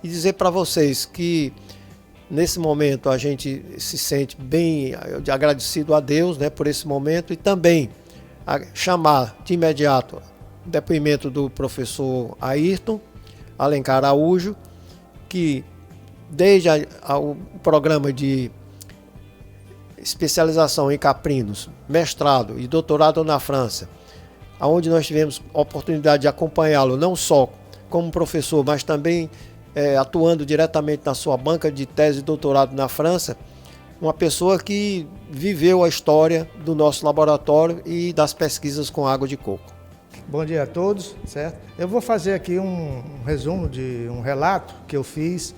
e dizer para vocês que nesse momento a gente se sente bem agradecido a Deus, né, por esse momento, e também chamar de imediato o depoimento do professor Ayrton Alencar Araújo, que desde o programa de especialização em caprinos, mestrado e doutorado na França, onde nós tivemos a oportunidade de acompanhá-lo não só como professor, mas também atuando diretamente na sua banca de tese e doutorado na França, uma pessoa que viveu a história do nosso laboratório e das pesquisas com água de coco. Bom dia a todos, certo? Eu vou fazer aqui um resumo de um relato que eu fiz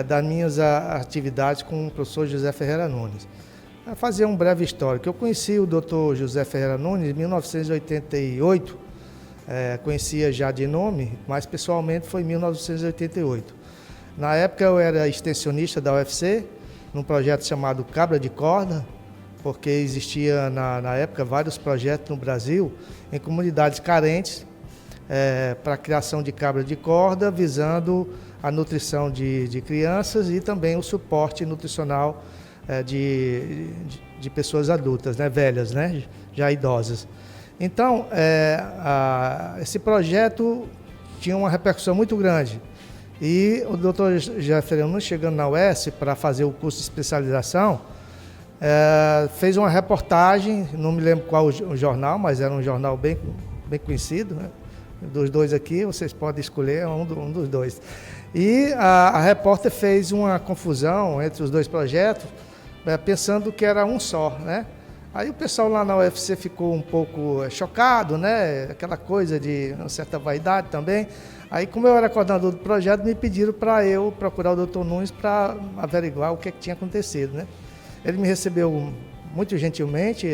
das minhas atividades com o professor José Ferreira Nunes. Vou fazer um breve histórico. Eu conheci o Dr. José Ferreira Nunes em 1988, conhecia já de nome, mas pessoalmente foi em 1988. Na época eu era extensionista da UFC, num projeto chamado Cabra de Corda, porque existia na época vários projetos no Brasil em comunidades carentes para a criação de cabra de corda, visando a nutrição de crianças e também o suporte nutricional de pessoas adultas, né, velhas, né, já idosas. Então, esse projeto tinha uma repercussão muito grande. E o Dr. José Ferreira Nunes, chegando na UES para fazer o curso de especialização, fez uma reportagem, não me lembro qual o jornal, mas era um jornal bem conhecido, né? Dos dois aqui, vocês podem escolher um dos dois. E a repórter fez uma confusão entre os dois projetos, pensando que era um só, né? Aí o pessoal lá na UFC ficou um pouco chocado, né? Aquela coisa de uma certa vaidade também. Aí, como eu era coordenador do projeto, me pediram para eu procurar o Dr. Nunes para averiguar o que tinha acontecido, né? Ele me recebeu muito gentilmente,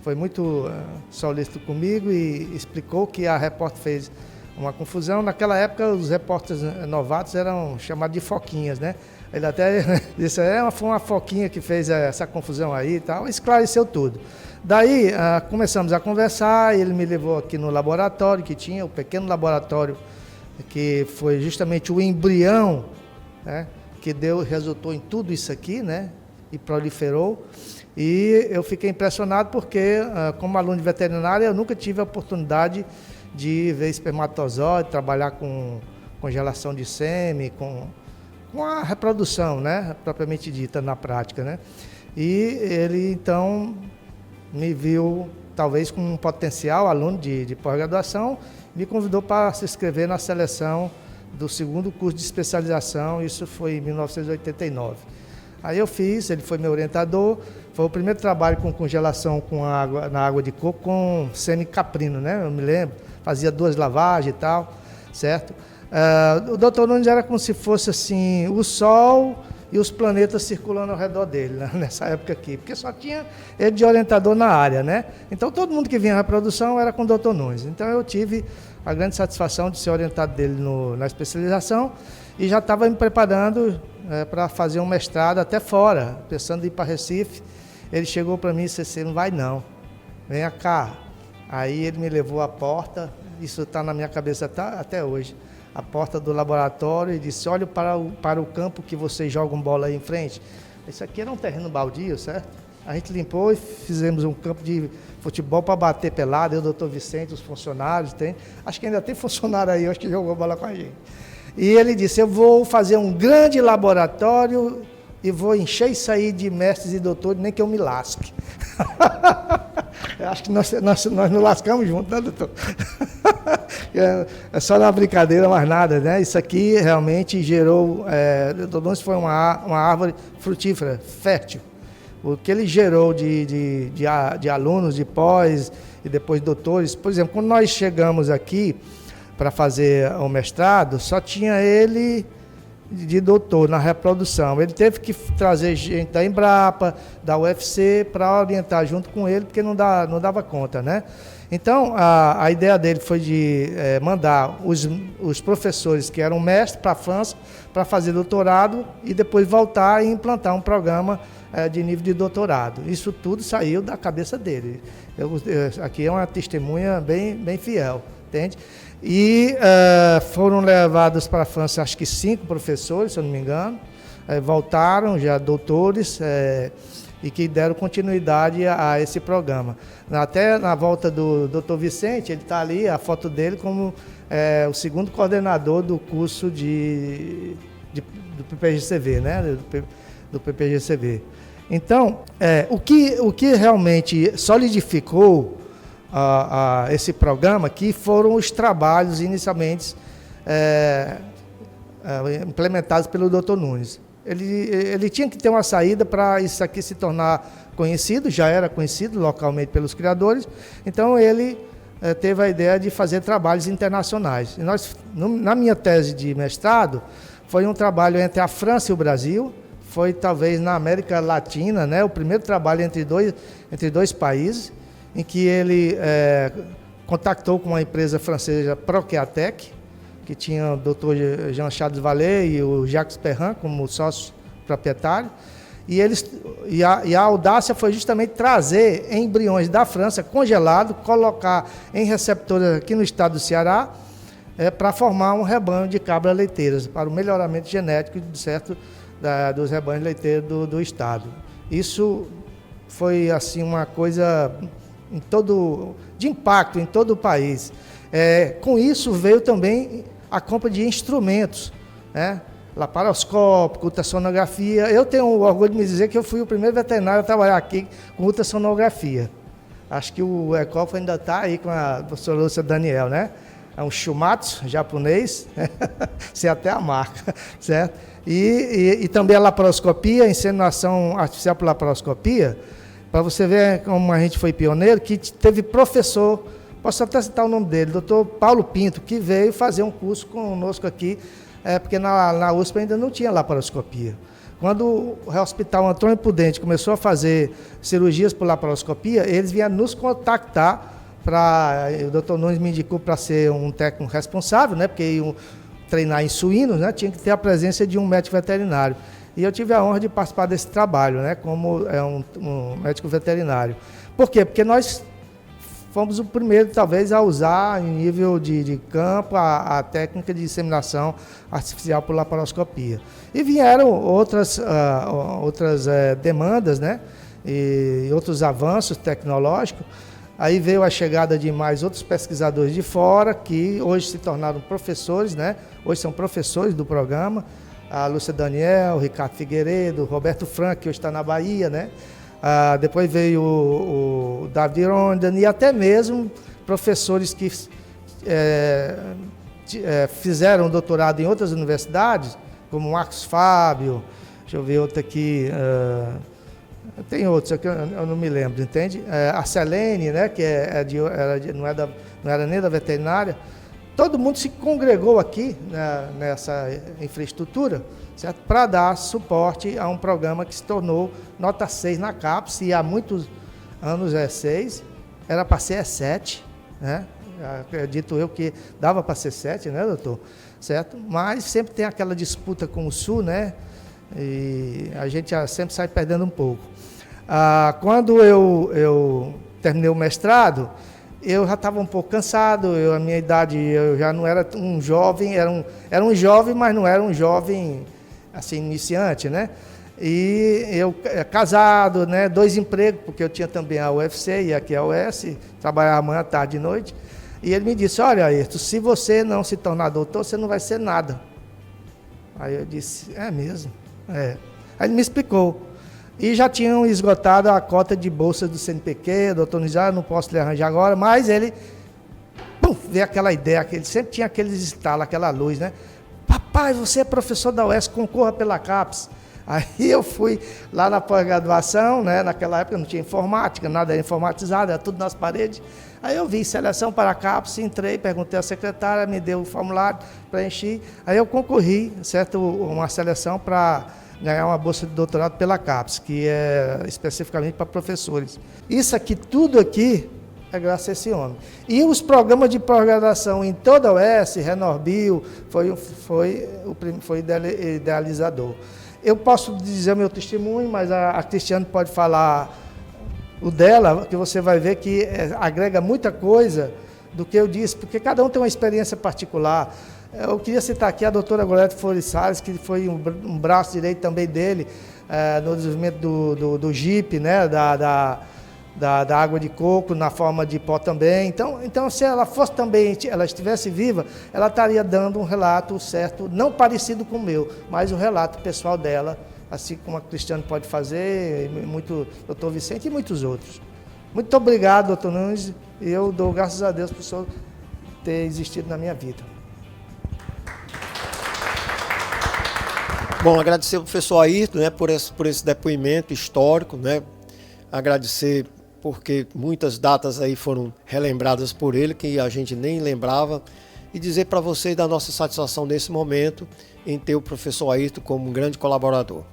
foi muito solícito comigo e explicou que a repórter fez uma confusão. Naquela época, os repórteres novatos eram chamados de foquinhas, né? Ele até disse, foi uma foquinha que fez essa confusão aí e tal, esclareceu tudo. Daí, começamos a conversar, ele me levou aqui no laboratório, que tinha o pequeno laboratório, que foi justamente o embrião, né, que resultou em tudo isso aqui, né, e proliferou. E eu fiquei impressionado porque, como aluno de veterinária, eu nunca tive a oportunidade de ver espermatozoide, trabalhar com congelação de sêmen, com a reprodução, né, propriamente dita na prática, né. E ele, então, me viu, talvez, com um potencial aluno de pós-graduação, me convidou para se inscrever na seleção do segundo curso de especialização, isso foi em 1989. Aí eu fiz, ele foi meu orientador, foi o primeiro trabalho com congelação na água de coco com sêmen caprino, né? Eu me lembro, fazia 2 lavagens e tal, certo? O Dr. Nunes era como se fosse assim, o Sol e os planetas circulando ao redor dele, né, nessa época aqui, porque só tinha ele de orientador na área, né? Então todo mundo que vinha na produção era com o Dr. Nunes. Então eu tive a grande satisfação de ser orientado dele na especialização e já estava me preparando para fazer um mestrado até fora, pensando em ir para Recife. Ele chegou para mim e disse, você não vai não, venha cá. Aí ele me levou à porta, isso está na minha cabeça até hoje, a porta do laboratório e disse, olha para o campo que vocês jogam bola aí em frente. Isso aqui era um terreno baldio, certo? A gente limpou e fizemos um campo de futebol para bater pelada, eu, o doutor Vicente, os funcionários, acho que ainda tem funcionário aí, acho que jogou bola com a gente. E ele disse, eu vou fazer um grande laboratório e vou encher isso aí de mestres e doutores, nem que eu me lasque. Eu acho que nós nos lascamos juntos, né, doutor? É só na brincadeira, mais nada, né? Isso aqui realmente gerou... Doutor Nunes foi uma árvore frutífera, fértil. O que ele gerou de alunos, de pós e depois doutores. Por exemplo, quando nós chegamos aqui para fazer o mestrado, só tinha ele de doutor na reprodução. Ele teve que trazer gente da Embrapa, da UFC, para orientar junto com ele, porque não dava conta, né? Então, a ideia dele foi de mandar os professores que eram mestres para a França para fazer doutorado e depois voltar e implantar um programa de nível de doutorado. Isso tudo saiu da cabeça dele. Aqui é uma testemunha bem fiel, entende? E foram levados para a França, acho que 5 professores, se eu não me engano, voltaram já doutores e que deram continuidade a esse programa. Até na volta do Dr. Vicente, ele está ali, a foto dele como o segundo coordenador do curso do PPGCV, né? Do PPGCV. Então, o que realmente solidificou esse programa aqui foram os trabalhos inicialmente implementados pelo Dr. Nunes. Ele tinha que ter uma saída para isso aqui se tornar conhecido, já era conhecido localmente pelos criadores, então ele teve a ideia de fazer trabalhos internacionais. E na minha tese de mestrado, foi um trabalho entre a França e o Brasil, foi talvez na América Latina, né, o primeiro trabalho entre dois países, em que ele contactou com uma empresa francesa, Prokeatec, que tinha o Dr. Jean-Charles Vallée e o Jacques Perrin como sócios proprietários, e a audácia foi justamente trazer embriões da França congelados, colocar em receptores aqui no estado do Ceará, para formar um rebanho de cabras leiteiras, para o melhoramento genético dos rebanhos leiteiros do estado. Isso foi assim uma coisa de impacto em todo o país. Com isso veio também a compra de instrumentos, né? Laparoscópico, ultrassonografia. Eu tenho o orgulho de me dizer que eu fui o primeiro veterinário a trabalhar aqui com ultrassonografia. Acho que o Ecof ainda está aí com a professora Lúcia Daniel, né? É um Shumatsu japonês, sei até a marca, certo? E também a laparoscopia, inseminação artificial por laparoscopia, para você ver como a gente foi pioneiro, que teve professor, posso até citar o nome dele, Dr. Paulo Pinto, que veio fazer um curso conosco aqui, porque na USP ainda não tinha laparoscopia. Quando o Hospital Antônio Prudente começou a fazer cirurgias por laparoscopia, eles vieram nos contactar, o Dr. Nunes me indicou para ser um técnico responsável, né, porque iam treinar em suínos, né, tinha que ter a presença de um médico veterinário. E eu tive a honra de participar desse trabalho, né, como um médico veterinário. Por quê? Porque nós fomos o primeiro, talvez, a usar, em nível de campo, a técnica de inseminação artificial por laparoscopia. E vieram outras demandas, né, e outros avanços tecnológicos. Aí veio a chegada de mais outros pesquisadores de fora, que hoje se tornaram professores, né? Hoje são professores do programa. A Lúcia Daniel, o Ricardo Figueiredo, o Roberto Frank, que hoje está na Bahia, né? Depois veio o David Rondan e até mesmo professores que fizeram doutorado em outras universidades, como o Marcos Fábio, deixa eu ver outro aqui... tem outros aqui, eu não me lembro, entende? A Selene, né, que não era nem da veterinária, todo mundo se congregou aqui, né, nessa infraestrutura, certo? Para dar suporte a um programa que se tornou nota 6 na CAPES, e há muitos anos é 6, era para ser 7, né? Acredito eu que dava para ser 7, né, doutor? Certo? Mas sempre tem aquela disputa com o Sul, né? E a gente sempre sai perdendo um pouco. Quando eu terminei o mestrado, eu já estava um pouco cansado, a minha idade, eu já não era um jovem, era um jovem, mas não era um jovem assim, iniciante, né? E eu casado, né? 2 empregos, porque eu tinha também a UFC e aqui a UES, trabalhava manhã, tarde e noite. E ele me disse, olha, Ayrton, se você não se tornar doutor, você não vai ser nada. Aí eu disse, é mesmo? Aí ele me explicou. E já tinham esgotado a cota de bolsas do CNPq, doutor Nunes, não posso lhe arranjar agora, mas ele veio aquela ideia, que ele sempre tinha aqueles estalos, aquela luz, né? Papai, você é professor da UES, concorra pela CAPES. Aí eu fui lá na pós-graduação, né? Naquela época não tinha informática, nada era informatizado, era tudo nas paredes. Aí eu vi seleção para a CAPES, entrei, perguntei à secretária, me deu o formulário, preenchi. Aí eu concorri, certo? Uma seleção para ganhar uma bolsa de doutorado pela CAPES, que é especificamente para professores. Isso aqui, tudo aqui, é graças a esse homem. E os programas de pós-graduação em toda a UES, Renorbio, foi idealizador. Eu posso dizer o meu testemunho, mas a Cristiane pode falar o dela, que você vai ver que agrega muita coisa do que eu disse, porque cada um tem uma experiência particular. Eu queria citar aqui a doutora Gorete Flores Salles, que foi um braço direito também dele no desenvolvimento do JIP, né, da água de coco, na forma de pó também. Então, se ela fosse também, ela estivesse viva, ela estaria dando um relato certo, não parecido com o meu, mas o relato pessoal dela, assim como a Cristiane pode fazer, muito doutor Vicente e muitos outros. Muito obrigado, doutor Nunes, e eu dou graças a Deus por o senhor ter existido na minha vida. Bom, agradecer ao professor Ayrton, né, por esse depoimento histórico, né, agradecer porque muitas datas aí foram relembradas por ele, que a gente nem lembrava, e dizer para vocês da nossa satisfação nesse momento em ter o professor Ayrton como um grande colaborador.